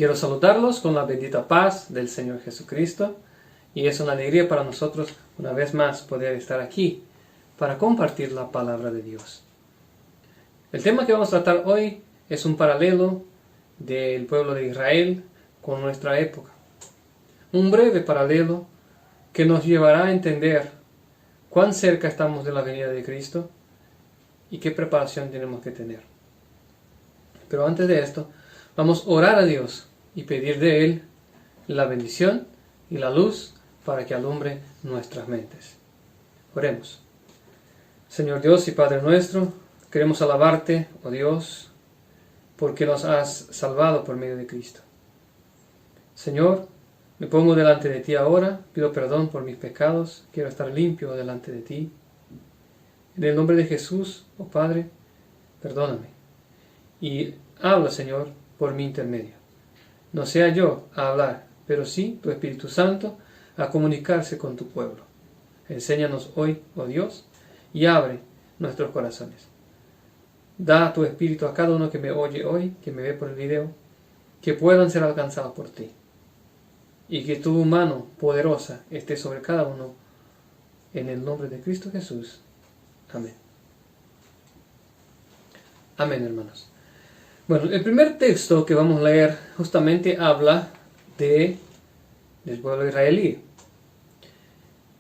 Quiero saludarlos con la bendita paz del Señor Jesucristo, y es una alegría para nosotros una vez más poder estar aquí para compartir la palabra de Dios. El tema que vamos a tratar hoy es un paralelo del pueblo de Israel con nuestra época. Un breve paralelo que nos llevará a entender cuán cerca estamos de la venida de Cristo y qué preparación tenemos que tener. Pero antes de esto, vamos a orar a Dios y pedir de Él la bendición y la luz para que alumbre nuestras mentes. Oremos. Señor Dios y Padre nuestro, queremos alabarte, oh Dios, porque nos has salvado por medio de Cristo. Señor, me pongo delante de ti ahora, pido perdón por mis pecados, quiero estar limpio delante de ti. En el nombre de Jesús, oh Padre, perdóname. Y habla, Señor, por mi intermedio. No sea yo a hablar, pero sí tu Espíritu Santo a comunicarse con tu pueblo. Enséñanos hoy, oh Dios, y abre nuestros corazones. Da tu Espíritu a cada uno que me oye hoy, que me ve por el video, que puedan ser alcanzados por ti. Y que tu mano poderosa esté sobre cada uno, en el nombre de Cristo Jesús. Amén. Amén, hermanos. Bueno, el primer texto que vamos a leer justamente habla del pueblo israelí.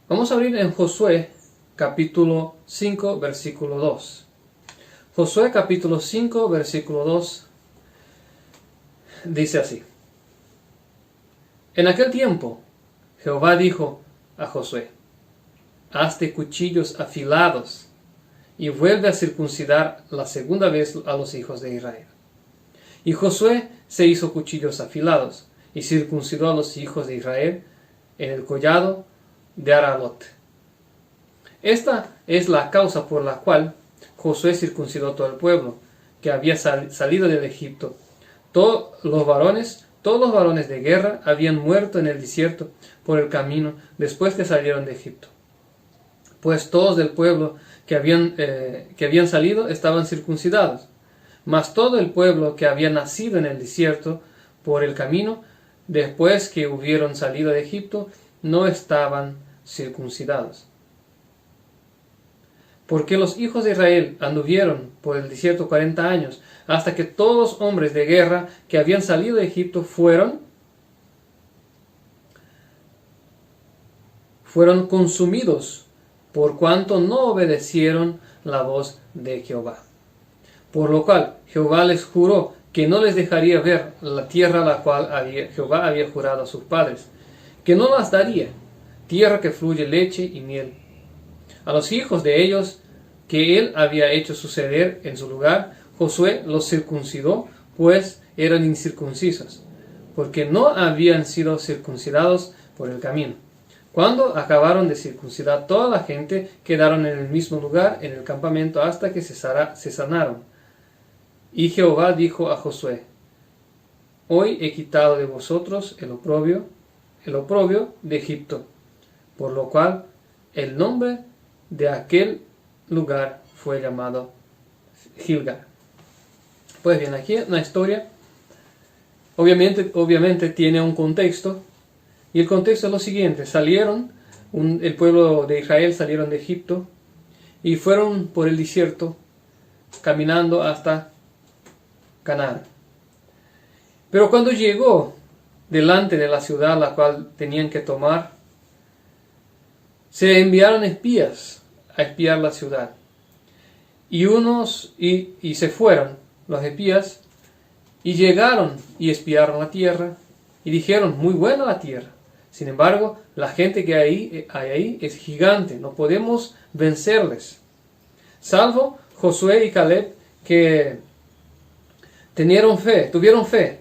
Vamos a abrir en Josué capítulo 5, versículo 2. Josué capítulo 5, versículo 2 dice así. En aquel tiempo, Jehová dijo a Josué, hazte cuchillos afilados y vuelve a circuncidar la segunda vez a los hijos de Israel. Y Josué se hizo cuchillos afilados y circuncidó a los hijos de Israel en el collado de Aralot. Esta es la causa por la cual Josué circuncidó todo el pueblo que había salido del Egipto. Todos los varones de guerra habían muerto en el desierto por el camino después que salieron de Egipto. Pues todos del pueblo que habían salido estaban circuncidados. Mas todo el pueblo que había nacido en el desierto por el camino, después que hubieron salido de Egipto, no estaban circuncidados. Porque los hijos de Israel anduvieron por el desierto 40 años, hasta que todos los hombres de guerra que habían salido de Egipto fueron consumidos, por cuanto no obedecieron la voz de Jehová. Por lo cual Jehová les juró que no les dejaría ver la tierra a la cual Jehová había jurado a sus padres, que no las daría, tierra que fluye leche y miel. A los hijos de ellos que él había hecho suceder en su lugar, Josué los circuncidó, pues eran incircuncisos, porque no habían sido circuncidados por el camino. Cuando acabaron de circuncidar toda la gente, quedaron en el mismo lugar en el campamento hasta que se sanaron. Y Jehová dijo a Josué, hoy he quitado de vosotros el oprobio de Egipto, por lo cual el nombre de aquel lugar fue llamado Gilgal. Pues bien, aquí una historia, obviamente tiene un contexto, y el contexto es lo siguiente. El pueblo de Israel salieron de Egipto y fueron por el desierto caminando hasta Canaán. Pero cuando llegó delante de la ciudad la cual tenían que tomar, se enviaron espías a espiar la ciudad. Y se fueron los espías y llegaron y espiaron la tierra y dijeron, muy buena la tierra. Sin embargo, la gente que hay ahí es gigante, no podemos vencerles. Salvo Josué y Caleb, que tuvieron fe.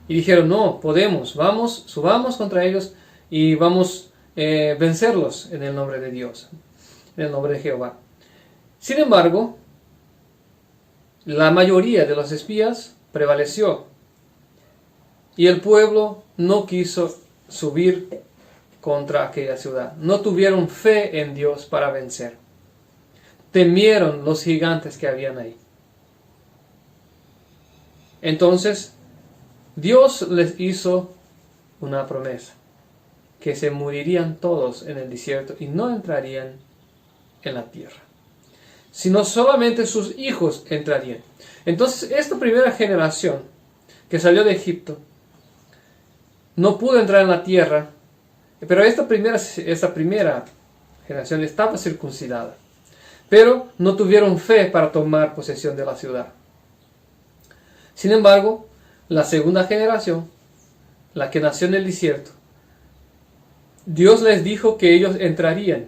Y dijeron, no, podemos, subamos contra ellos y vamos a vencerlos en el nombre de Dios, en el nombre de Jehová. Sin embargo, la mayoría de los espías prevaleció y el pueblo no quiso subir contra aquella ciudad. No tuvieron fe en Dios para vencer. Temieron los gigantes que habían ahí. Entonces Dios les hizo una promesa, que se morirían todos en el desierto y no entrarían en la tierra, sino solamente sus hijos entrarían. Entonces, esta primera generación que salió de Egipto no pudo entrar en la tierra, pero esta primera generación estaba circuncidada, pero no tuvieron fe para tomar posesión de la ciudad. Sin embargo, la segunda generación, la que nació en el desierto, Dios les dijo que ellos entrarían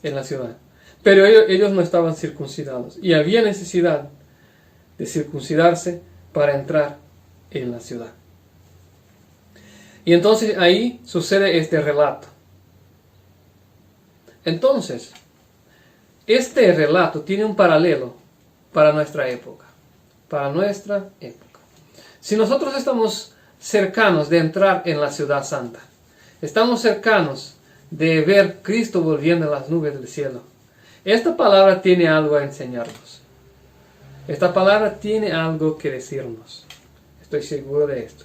en la ciudad, pero ellos no estaban circuncidados y había necesidad de circuncidarse para entrar en la ciudad. Y entonces ahí sucede este relato. Entonces, este relato tiene un paralelo para nuestra época. Para nuestra época. Si nosotros estamos cercanos de entrar en la ciudad santa, estamos cercanos de ver Cristo volviendo en las nubes del cielo, esta palabra tiene algo a enseñarnos. Esta palabra tiene algo que decirnos. Estoy seguro de esto.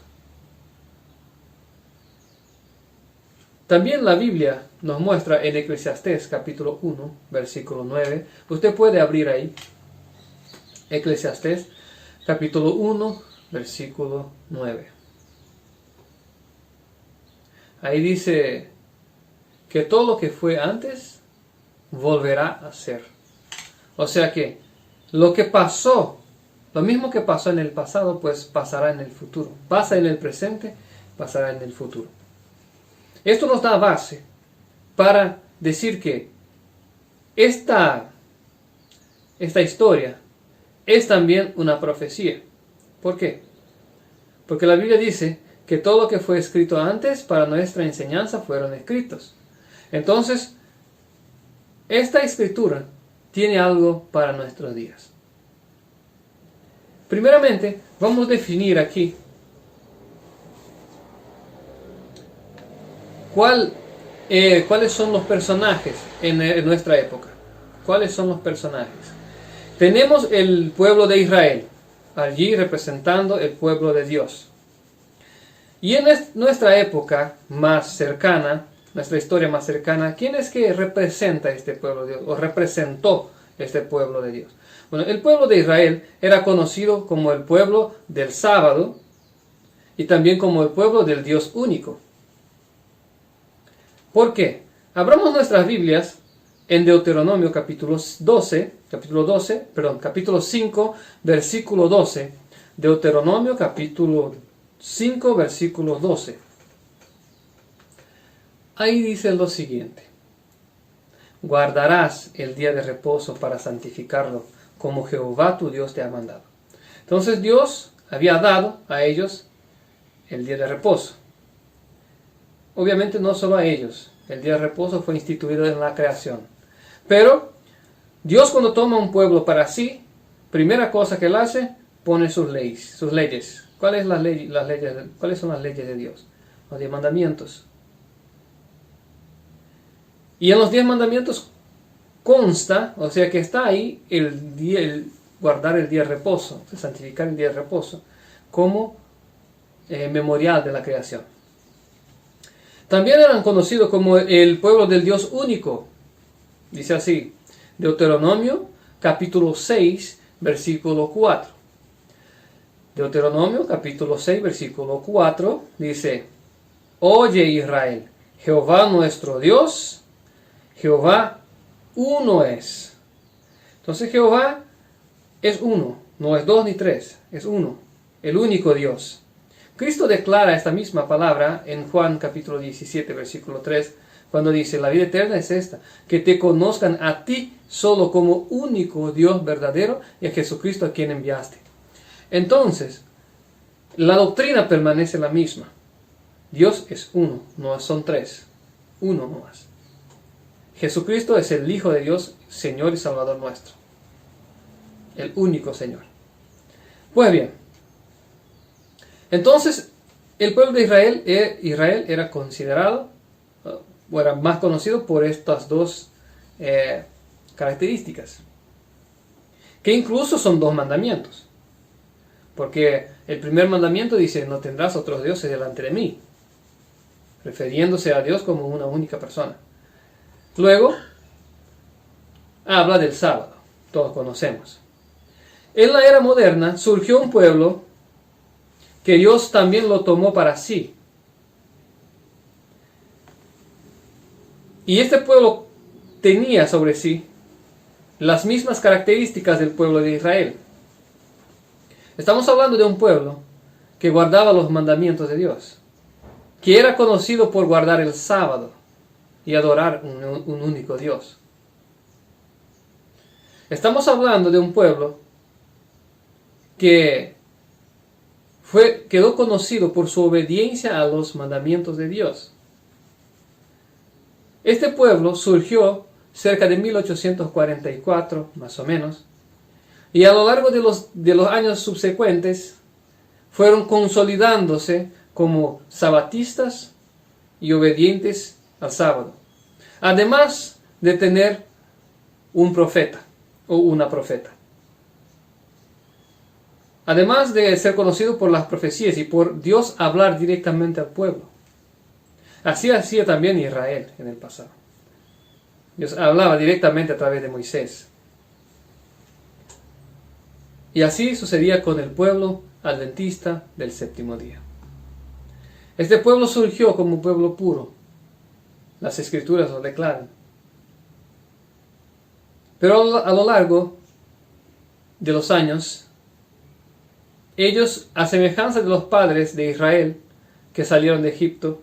También la Biblia nos muestra en Eclesiastés capítulo 1, versículo 9. Usted puede abrir ahí. Eclesiastés capítulo 1, versículo 9. Ahí dice que todo lo que fue antes volverá a ser. O sea que lo que pasó, lo mismo que pasó en el pasado, pues pasará en el futuro. Pasa en el presente, pasará en el futuro. Esto nos da base para decir que esta historia es también una profecía. ¿Por qué? Porque la Biblia dice que todo lo que fue escrito antes para nuestra enseñanza fueron escritos. Entonces, esta escritura tiene algo para nuestros días. Primeramente, vamos a definir aquí cuáles son los personajes en nuestra época. ¿Cuáles son los personajes? Tenemos el pueblo de Israel, allí representando el pueblo de Dios. Y en nuestra época más cercana, nuestra historia más cercana, ¿quién es que representa este pueblo de Dios? O representó este pueblo de Dios. Bueno, el pueblo de Israel era conocido como el pueblo del sábado y también como el pueblo del Dios único. ¿Por qué? Abramos nuestras Biblias en Deuteronomio capítulo 5, versículo 12. Deuteronomio capítulo 5, versículo 12. Ahí dice lo siguiente: guardarás el día de reposo para santificarlo, como Jehová tu Dios te ha mandado. Entonces Dios había dado a ellos el día de reposo. Obviamente no solo a ellos. El día de reposo fue instituido en la creación. Pero Dios, cuando toma un pueblo para sí, primera cosa que él hace, pone sus leyes. ¿Cuáles son las leyes de Dios? Los 10 mandamientos. Y en los 10 mandamientos consta, o sea que está ahí el guardar el día de reposo, santificar el día de reposo, como memorial de la creación. También eran conocidos como el pueblo del Dios único. Dice así, Deuteronomio capítulo 6, versículo 4. Deuteronomio capítulo 6, versículo 4 dice: oye Israel, Jehová nuestro Dios, Jehová uno es. Entonces Jehová es uno, no es 2 ni 3, es uno, el único Dios. Cristo declara esta misma palabra en Juan capítulo 17, versículo 3, cuando dice: la vida eterna es esta, que te conozcan a ti solo como único Dios verdadero y a Jesucristo a quien enviaste. Entonces, la doctrina permanece la misma. Dios es uno, no son 3, uno no más. Jesucristo es el Hijo de Dios, Señor y Salvador nuestro. El único Señor. Pues bien, entonces el pueblo de Israel era considerado, o era más conocido por estas dos características, que incluso son 2 mandamientos. Porque el primer mandamiento dice, no tendrás otros dioses delante de mí, refiriéndose a Dios como una única persona. Luego, habla del sábado, todos conocemos. En la era moderna surgió un pueblo que Dios también lo tomó para sí. Y este pueblo tenía sobre sí las mismas características del pueblo de Israel. Estamos hablando de un pueblo que guardaba los mandamientos de Dios, que era conocido por guardar el sábado y adorar un único Dios. Estamos hablando de un pueblo que quedó conocido por su obediencia a los mandamientos de Dios. Este pueblo surgió cerca de 1844, más o menos, y a lo largo de los años subsecuentes fueron consolidándose como sabatistas y obedientes al sábado, además de tener un profeta o una profeta. Además de ser conocido por las profecías y por Dios hablar directamente al pueblo. Así hacía también Israel en el pasado. Dios hablaba directamente a través de Moisés. Y así sucedía con el pueblo adventista del séptimo día. Este pueblo surgió como un pueblo puro. Las escrituras lo declaran. Pero a lo largo de los años, ellos, a semejanza de los padres de Israel que salieron de Egipto,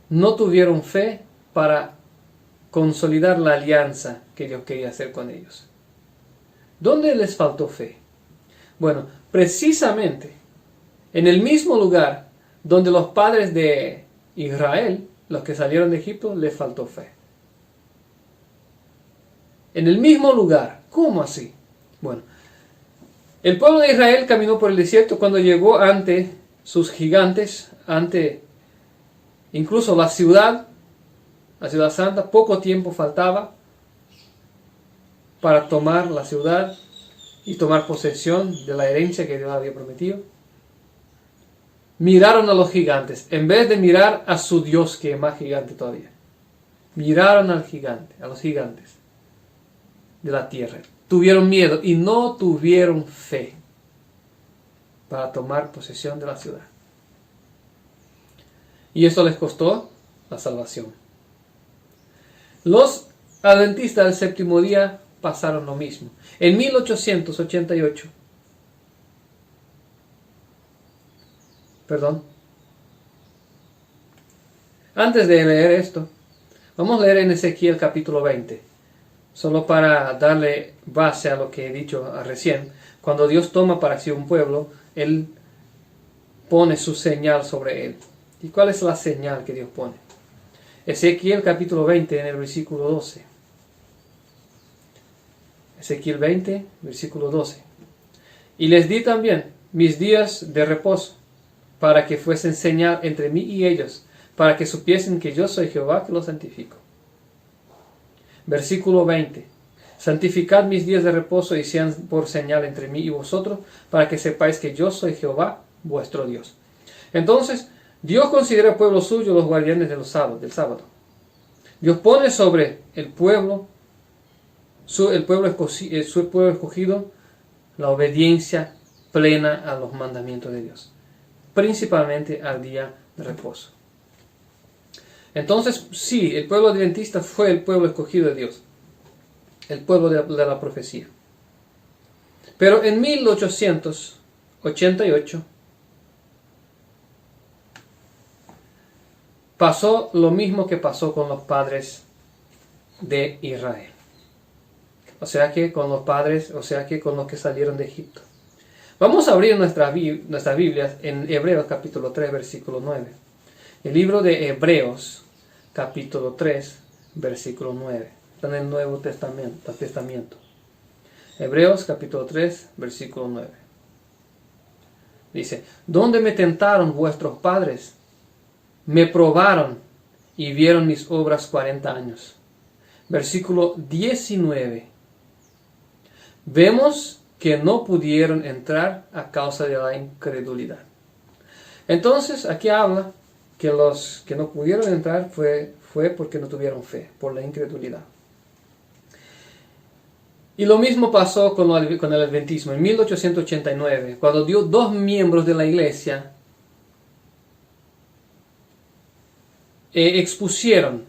no tuvieron fe para consolidar la alianza que Dios quería hacer con ellos. ¿Dónde les faltó fe? Bueno, precisamente en el mismo lugar donde los padres de Israel, los que salieron de Egipto, les faltó fe. En el mismo lugar. ¿Cómo así? Bueno, el pueblo de Israel caminó por el desierto cuando llegó ante sus gigantes, ante incluso la ciudad santa. Poco tiempo faltaba para tomar la ciudad y tomar posesión de la herencia que Dios había prometido. Miraron a los gigantes, en vez de mirar a su Dios, que es más gigante todavía. Miraron al gigante, a los gigantes de la tierra. Tuvieron miedo y no tuvieron fe para tomar posesión de la ciudad. Y esto les costó la salvación. Los adventistas del séptimo día pasaron lo mismo. En 1888, antes de leer esto, vamos a leer en Ezequiel capítulo 20, solo para darle base a lo que he dicho recién. Cuando Dios toma para sí un pueblo, Él pone su señal sobre él. ¿Y cuál es la señal que Dios pone? Ezequiel capítulo 20 en el versículo 12. Ezequiel 20, versículo 12. Y les di también mis días de reposo, para que fuesen señal entre mí y ellos, para que supiesen que yo soy Jehová que los santifico. Versículo 20. Santificad mis días de reposo y sean por señal entre mí y vosotros, para que sepáis que yo soy Jehová vuestro Dios. Entonces, Dios considera pueblo suyo los guardianes del sábado. Dios pone sobre el pueblo escogido, la obediencia plena a los mandamientos de Dios, principalmente al día de reposo. Entonces, sí, el pueblo adventista fue el pueblo escogido de Dios, el pueblo de la profecía. Pero en 1888 pasó lo mismo que pasó con los padres de Israel. O sea que con los que salieron de Egipto. Vamos a abrir nuestras Biblias en Hebreos capítulo 3, versículo 9. El libro de Hebreos capítulo 3, versículo 9. Está en el Nuevo Testamento. Hebreos capítulo 3, versículo 9. Dice: ¿Dónde me tentaron vuestros padres? Me probaron y vieron mis obras 40 años. Versículo 19. Vemos que no pudieron entrar a causa de la incredulidad. Entonces, aquí habla que los que no pudieron entrar fue porque no tuvieron fe, por la incredulidad. Y lo mismo pasó con el adventismo. En 1889, cuando dos miembros de la iglesia expusieron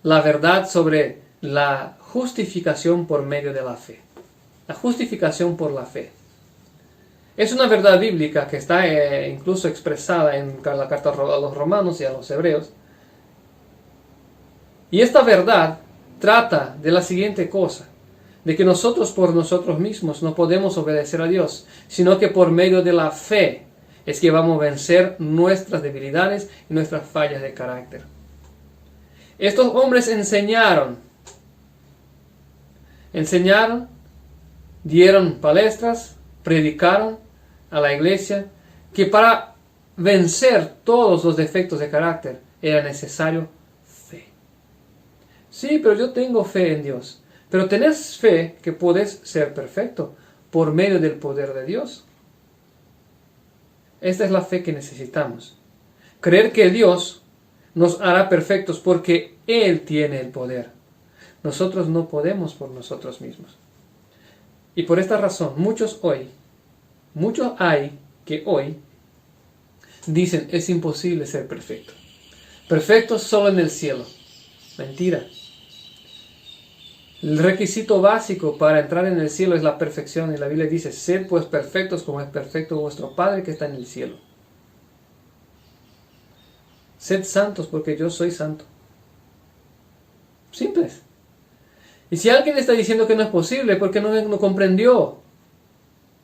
la verdad sobre la justificación por medio de la fe. La justificación por la fe. Es una verdad bíblica que está incluso expresada en la carta a los romanos y a los hebreos. Y esta verdad trata de la siguiente cosa: de que nosotros por nosotros mismos no podemos obedecer a Dios, sino que por medio de la fe es que vamos a vencer nuestras debilidades y nuestras fallas de carácter. Estos hombres enseñaron, dieron palestras, predicaron a la iglesia que para vencer todos los defectos de carácter era necesario fe. Sí, pero yo tengo fe en Dios. Pero tenés fe que podés ser perfecto por medio del poder de Dios. Esta es la fe que necesitamos. Creer que Dios nos hará perfectos porque Él tiene el poder. Nosotros no podemos por nosotros mismos. Y por esta razón, muchos hay que hoy dicen es imposible ser perfecto. Perfecto solo en el cielo. Mentira. El requisito básico para entrar en el cielo es la perfección. Y la Biblia dice, sed pues perfectos como es perfecto vuestro Padre que está en el cielo. Sed santos porque yo soy santo. Simples. Y si alguien está diciendo que no es posible, porque no comprendió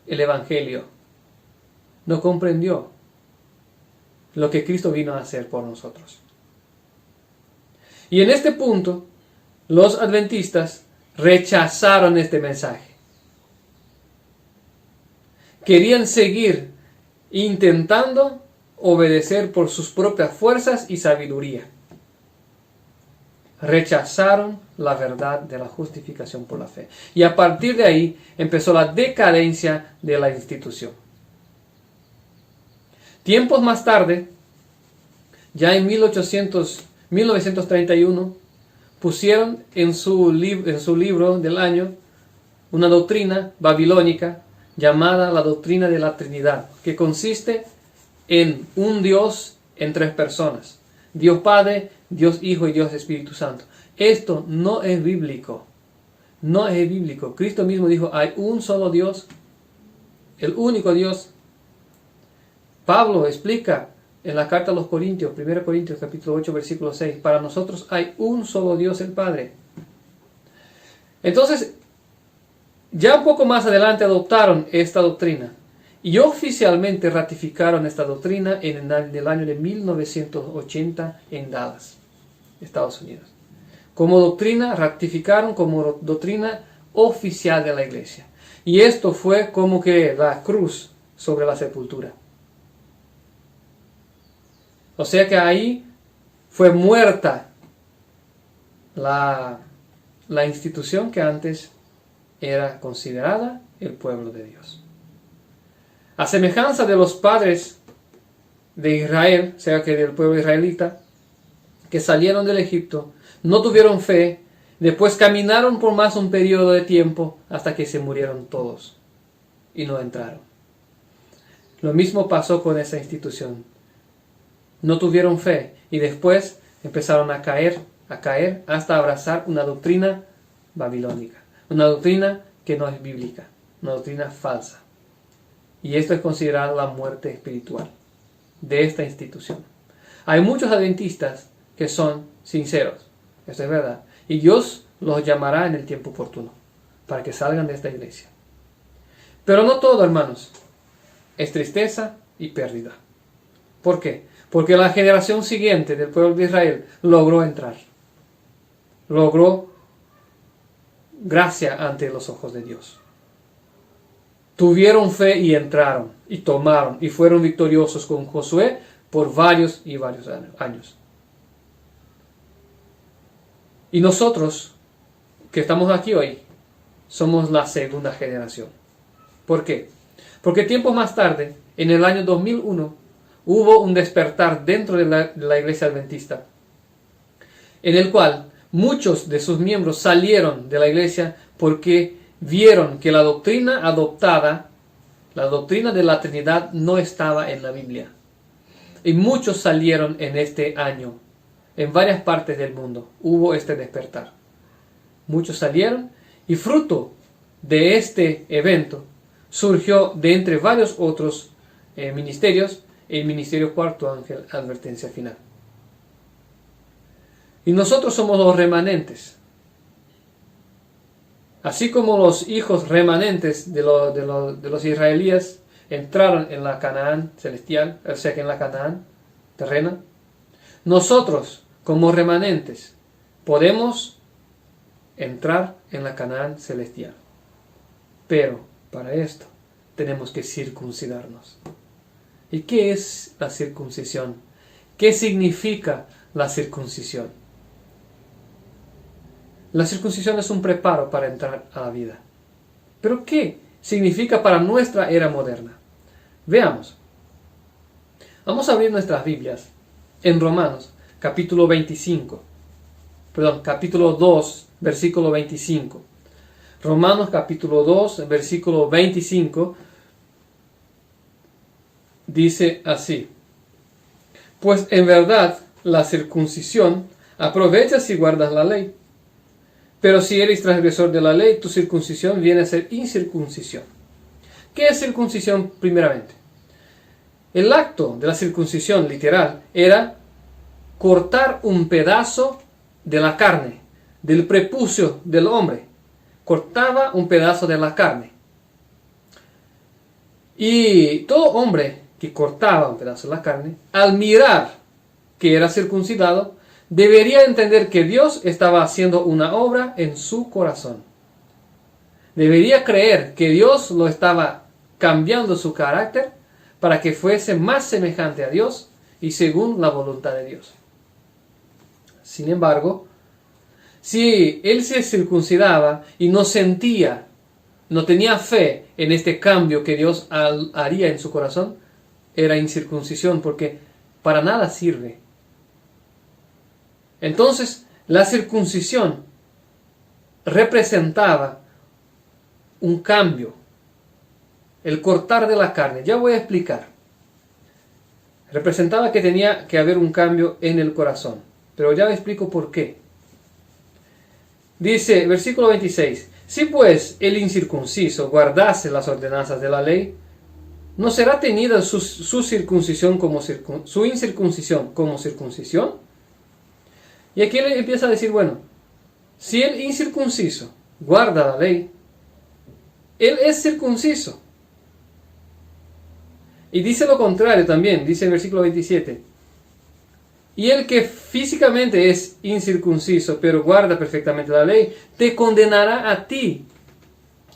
el Evangelio. No comprendió lo que Cristo vino a hacer por nosotros. Y en este punto, los adventistas rechazaron este mensaje. Querían seguir intentando obedecer por sus propias fuerzas y sabiduría. Rechazaron la verdad de la justificación por la fe. Y a partir de ahí empezó la decadencia de la institución. Tiempos más tarde, ya en 1931, pusieron en su libro del año una doctrina babilónica llamada la doctrina de la Trinidad, que consiste en un Dios en tres personas: Dios Padre, Dios Hijo y Dios Espíritu Santo. Esto no es bíblico. No es bíblico. Cristo mismo dijo, hay un solo Dios, el único Dios. Pablo explica en la carta a los Corintios, 1 Corintios capítulo 8, versículo 6, para nosotros hay un solo Dios, el Padre. Entonces, ya un poco más adelante adoptaron esta doctrina y oficialmente ratificaron esta doctrina en el año de 1980 en Dallas, Estados Unidos. Como doctrina, ratificaron como doctrina oficial de la iglesia. Y esto fue como que la cruz sobre la sepultura. O sea que ahí fue muerta la institución que antes era considerada el pueblo de Dios. A semejanza de los padres de Israel, o sea que del pueblo israelita, que salieron del Egipto, no tuvieron fe, después caminaron por más un periodo de tiempo hasta que se murieron todos y no entraron. Lo mismo pasó con esa institución. No tuvieron fe y después empezaron a caer hasta abrazar una doctrina babilónica, una doctrina que no es bíblica, una doctrina falsa. Y esto es considerado la muerte espiritual de esta institución. Hay muchos adventistas que son sinceros, esto es verdad, y Dios los llamará en el tiempo oportuno para que salgan de esta iglesia. Pero no todo, hermanos, es tristeza y pérdida. ¿Por qué? Porque la generación siguiente del pueblo de Israel logró entrar. Logró gracia ante los ojos de Dios. Tuvieron fe y entraron, y tomaron, y fueron victoriosos con Josué por varios y varios años. Y nosotros, que estamos aquí hoy, somos la segunda generación. ¿Por qué? Porque tiempo más tarde, en el año 2001, hubo un despertar dentro de la iglesia adventista, en el cual muchos de sus miembros salieron de la iglesia porque vieron que la doctrina adoptada, la doctrina de la Trinidad, no estaba en la Biblia. Y muchos salieron en este año. En varias partes del mundo hubo este despertar. Muchos salieron y fruto de este evento surgió de entre varios otros ministerios el ministerio Cuarto Ángel, Advertencia Final. Y nosotros somos los remanentes. Así como los hijos remanentes de los israelíes entraron en la Canaán celestial, o sea que en la Canaán terrena, nosotros como remanentes podemos entrar en la Canaán celestial. Pero para esto tenemos que circuncidarnos. ¿Y qué es la circuncisión? ¿Qué significa la circuncisión? La circuncisión es un preparo para entrar a la vida. ¿Pero qué significa para nuestra era moderna? Veamos. Vamos a abrir nuestras Biblias en Romanos, capítulo 2, versículo 25. Romanos capítulo 2, versículo 25, dice así: pues en verdad la circuncisión aprovecha si guardas la ley. Pero si eres transgresor de la ley, tu circuncisión viene a ser incircuncisión. ¿Qué es circuncisión primeramente? El acto de la circuncisión literal era cortar un pedazo de la carne, del prepucio del hombre. Cortaba un pedazo de la carne. Y todo hombre que cortaba un pedazo de la carne, al mirar que era circuncidado, debería entender que Dios estaba haciendo una obra en su corazón. Debería creer que Dios lo estaba cambiando su carácter para que fuese más semejante a Dios y según la voluntad de Dios. Sin embargo, si él se circuncidaba y no sentía, no tenía fe en este cambio que Dios haría en su corazón, era incircuncisión, porque para nada sirve. Entonces, la circuncisión representaba un cambio, el cortar de la carne. Ya voy a explicar. Representaba que tenía que haber un cambio en el corazón, pero ya explico por qué. Dice, versículo 26, si pues el incircunciso guardase las ordenanzas de la ley, ¿no será tenida su incircuncisión como circuncisión? Y aquí él empieza a decir, bueno, si el incircunciso guarda la ley, él es circunciso. Y dice lo contrario también, dice en el versículo 27. Y el que físicamente es incircunciso, pero guarda perfectamente la ley, te condenará a ti,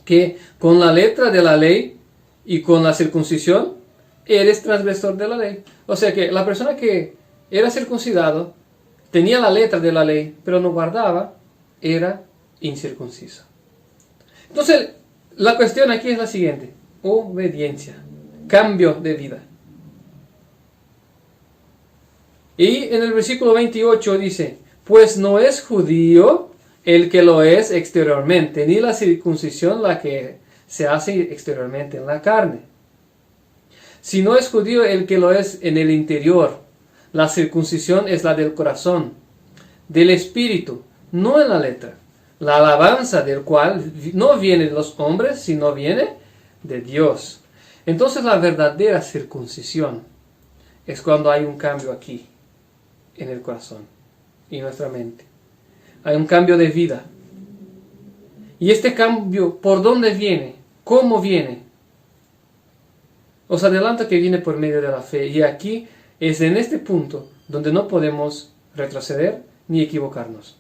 que con la letra de la ley y con la circuncisión, eres transgresor de la ley. O sea que la persona que era circuncidado, tenía la letra de la ley, pero no guardaba, era incircunciso. Entonces, la cuestión aquí es la siguiente: obediencia, cambio de vida. Y en el versículo 28 dice, pues no es judío el que lo es exteriormente, ni la circuncisión la que se hace exteriormente en la carne. Si no es judío el que lo es en el interior, la circuncisión es la del corazón, del espíritu, no en la letra, la alabanza del cual no viene de los hombres, sino viene de Dios. Entonces la verdadera circuncisión es cuando hay un cambio aquí, en el corazón y en nuestra mente. Hay un cambio de vida. Y este cambio, ¿por dónde viene? ¿Cómo viene? Os adelanto que viene por medio de la fe. Y aquí es en este punto donde no podemos retroceder ni equivocarnos.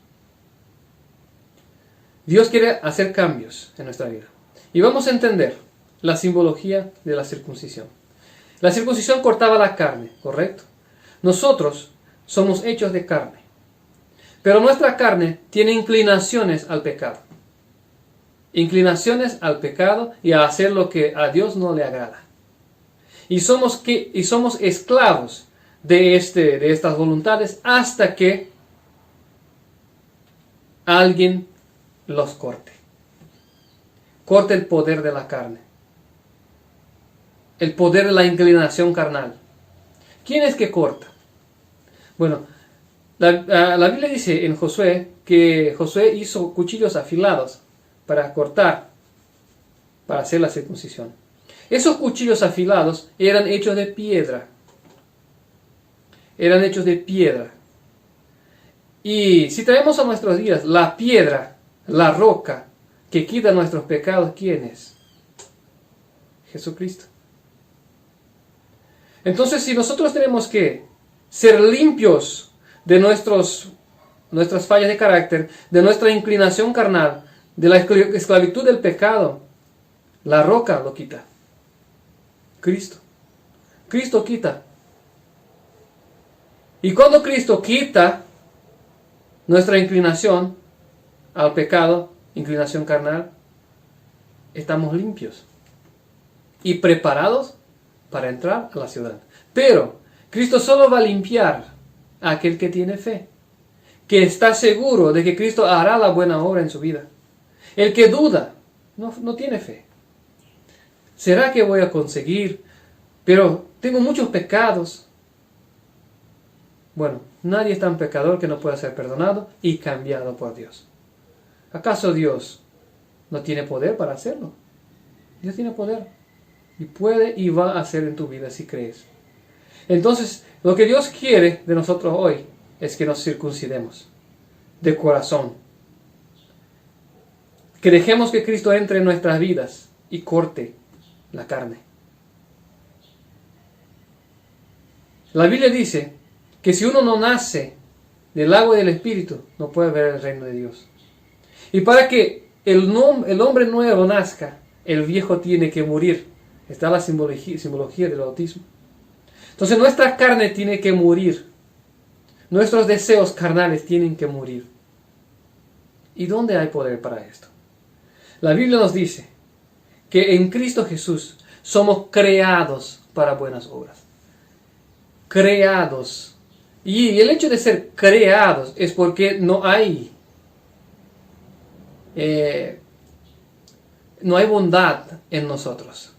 Dios quiere hacer cambios en nuestra vida. Y vamos a entender la simbología de la circuncisión. La circuncisión cortaba la carne, ¿correcto? Nosotros somos hechos de carne. Pero nuestra carne tiene inclinaciones al pecado. inclinaciones al pecado y a hacer lo que a Dios no le agrada. Y somos esclavos de estas voluntades hasta que alguien los corte. Corte el poder de la carne. El poder de la inclinación carnal. ¿Quién es que corta? Bueno, la Biblia dice en Josué que Josué hizo cuchillos afilados para cortar, para hacer la circuncisión. Esos cuchillos afilados eran hechos de piedra. Eran hechos de piedra. Y si traemos a nuestros días la piedra, la roca que quita nuestros pecados, ¿quién es? Jesucristo. Entonces, si nosotros tenemos que ser limpios de nuestras fallas de carácter, de nuestra inclinación carnal, de la esclavitud del pecado, la roca lo quita. Cristo. Cristo quita. Y cuando Cristo quita nuestra inclinación al pecado, inclinación carnal, estamos limpios y preparados para entrar a la ciudad. Pero Cristo solo va a limpiar a aquel que tiene fe, que está seguro de que Cristo hará la buena obra en su vida. El que duda no tiene fe. ¿Será que voy a conseguir? Pero tengo muchos pecados. Bueno, nadie es tan pecador que no pueda ser perdonado y cambiado por Dios. ¿Acaso Dios no tiene poder para hacerlo? Dios tiene poder. Y puede y va a hacer en tu vida si crees. Entonces, lo que Dios quiere de nosotros hoy es que nos circuncidemos de corazón. Que dejemos que Cristo entre en nuestras vidas y corte la carne. La Biblia dice que si uno no nace del agua y del Espíritu, no puede ver el reino de Dios. Y para que el hombre nuevo nazca, el viejo tiene que morir. Está la simbología del bautismo. Entonces nuestra carne tiene que morir. Nuestros deseos carnales tienen que morir. ¿Y dónde hay poder para esto? La Biblia nos dice que en Cristo Jesús somos creados para buenas obras. Creados. Y el hecho de ser creados es porque no hay bondad en nosotros.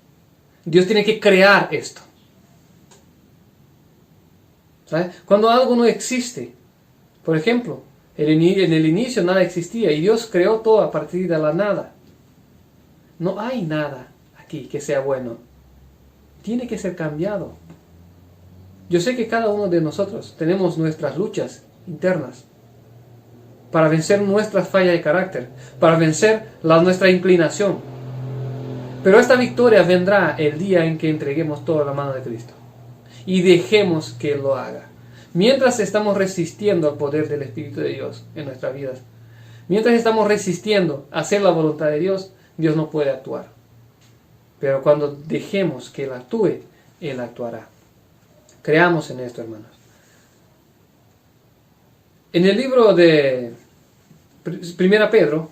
Dios tiene que crear esto. ¿Sabes? Cuando algo no existe, por ejemplo, en el inicio nada existía y Dios creó todo a partir de la nada. No hay nada aquí que sea bueno. Tiene que ser cambiado. Yo sé que cada uno de nosotros tenemos nuestras luchas internas para vencer nuestras fallas de carácter, para vencer nuestra inclinación. Pero esta victoria vendrá el día en que entreguemos toda la mano de Cristo y dejemos que Él lo haga. Mientras estamos resistiendo al poder del Espíritu de Dios en nuestras vidas, mientras estamos resistiendo a hacer la voluntad de Dios, Dios no puede actuar. Pero cuando dejemos que Él actúe, Él actuará. Creamos en esto, hermanos. En el libro de 1 Pedro,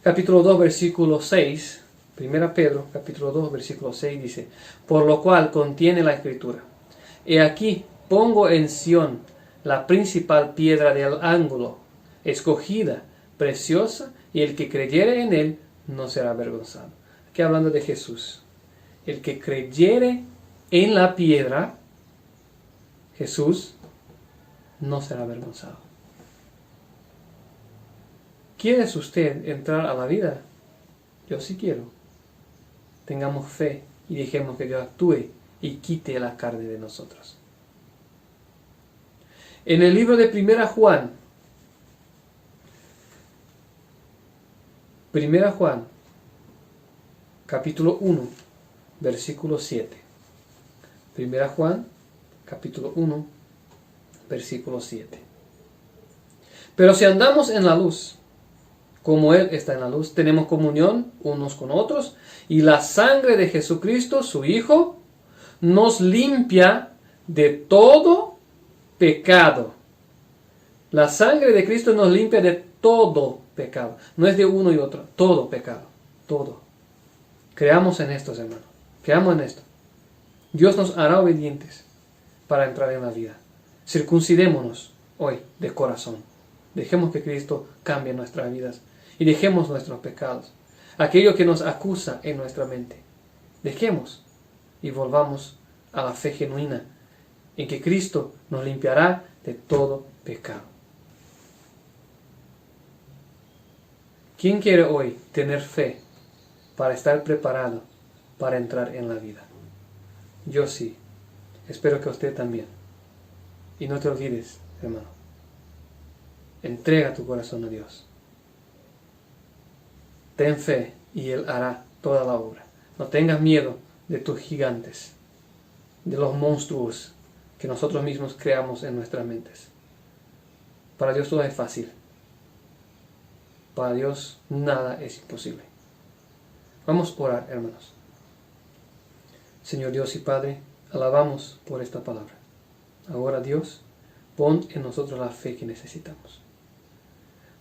capítulo 2, versículo 6, 1 Pedro, capítulo 2, versículo 6 dice: por lo cual contiene la Escritura: he aquí pongo en Sión la principal piedra del ángulo, escogida, preciosa, y el que creyere en él no será avergonzado. Aquí hablando de Jesús. El que creyere en la piedra, Jesús, no será avergonzado. ¿Quiere usted entrar a la vida? Yo sí quiero. Tengamos fe y dejemos que Dios actúe y quite la carne de nosotros. En el libro de 1 Juan, capítulo 1, versículo 7. 1 Juan, capítulo 1, versículo 7. Pero si andamos en la luz, como Él está en la luz, tenemos comunión unos con otros, y la sangre de Jesucristo, su Hijo, nos limpia de todo pecado. La sangre de Cristo nos limpia de todo pecado. No es de uno y otro, todo pecado. todo. Creamos en esto, hermanos. Creamos en esto. Dios nos hará obedientes para entrar en la vida. Circuncidémonos hoy de corazón. Dejemos que Cristo cambie nuestras vidas y dejemos nuestros pecados. Aquello que nos acusa en nuestra mente. Dejemos y volvamos a la fe genuina en que Cristo nos limpiará de todo pecado. ¿Quién quiere hoy tener fe para estar preparado para entrar en la vida? Yo sí. Espero que usted también. Y no te olvides, hermano. Entrega tu corazón a Dios. Ten fe y Él hará toda la obra. No tengas miedo de tus gigantes, de los monstruos que nosotros mismos creamos en nuestras mentes. Para Dios todo es fácil. Para Dios nada es imposible. Vamos a orar, hermanos. Señor Dios y Padre, alabamos por esta palabra. Ahora, Dios, pon en nosotros la fe que necesitamos.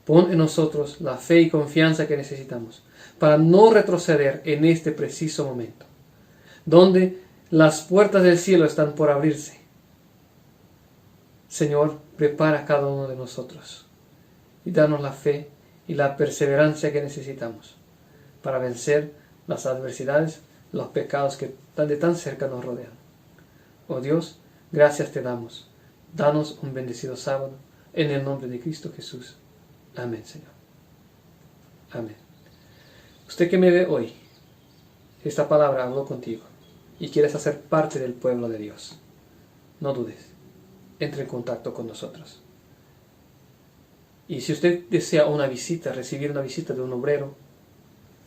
Pon en nosotros la fe y confianza que necesitamos para no retroceder en este preciso momento, donde las puertas del cielo están por abrirse. Señor, prepara a cada uno de nosotros y danos la fe y la perseverancia que necesitamos para vencer las adversidades, los pecados que de tan cerca nos rodean. Oh Dios, gracias te damos. Danos un bendecido sábado en el nombre de Cristo Jesús. Amén, Señor. Amén. Usted que me ve hoy, esta palabra habló contigo y quieres hacer parte del pueblo de Dios. No dudes, entre en contacto con nosotros. Y si usted desea una visita, recibir una visita de un obrero,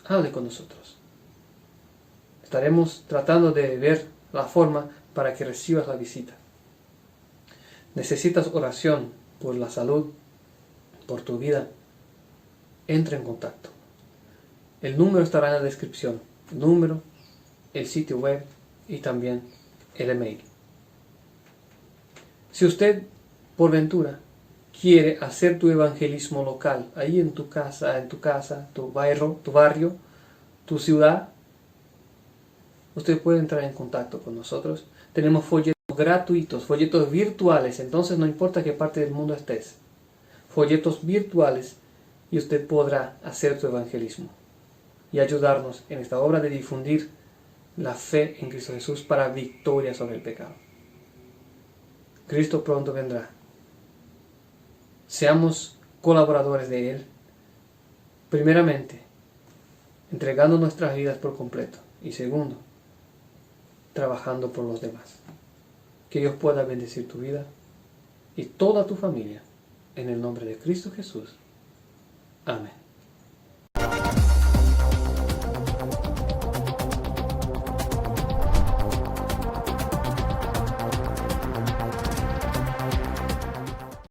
hable con nosotros. Estaremos tratando de ver la forma para que recibas la visita. ¿Necesitas oración por la salud, por tu vida? Entra en contacto. El número estará en la descripción. El número, el sitio web y también el email. Si usted, por ventura, quiere hacer tu evangelismo local, ahí en tu casa, tu barrio, tu ciudad, usted puede entrar en contacto con nosotros. Tenemos folletos gratuitos, folletos virtuales, entonces no importa qué parte del mundo estés. Folletos virtuales y usted podrá hacer tu evangelismo y ayudarnos en esta obra de difundir la fe en Cristo Jesús para victoria sobre el pecado. Cristo pronto vendrá. Seamos colaboradores de Él, primeramente, entregando nuestras vidas por completo, y segundo, trabajando por los demás. Que Dios pueda bendecir tu vida y toda tu familia, en el nombre de Cristo Jesús. Amén.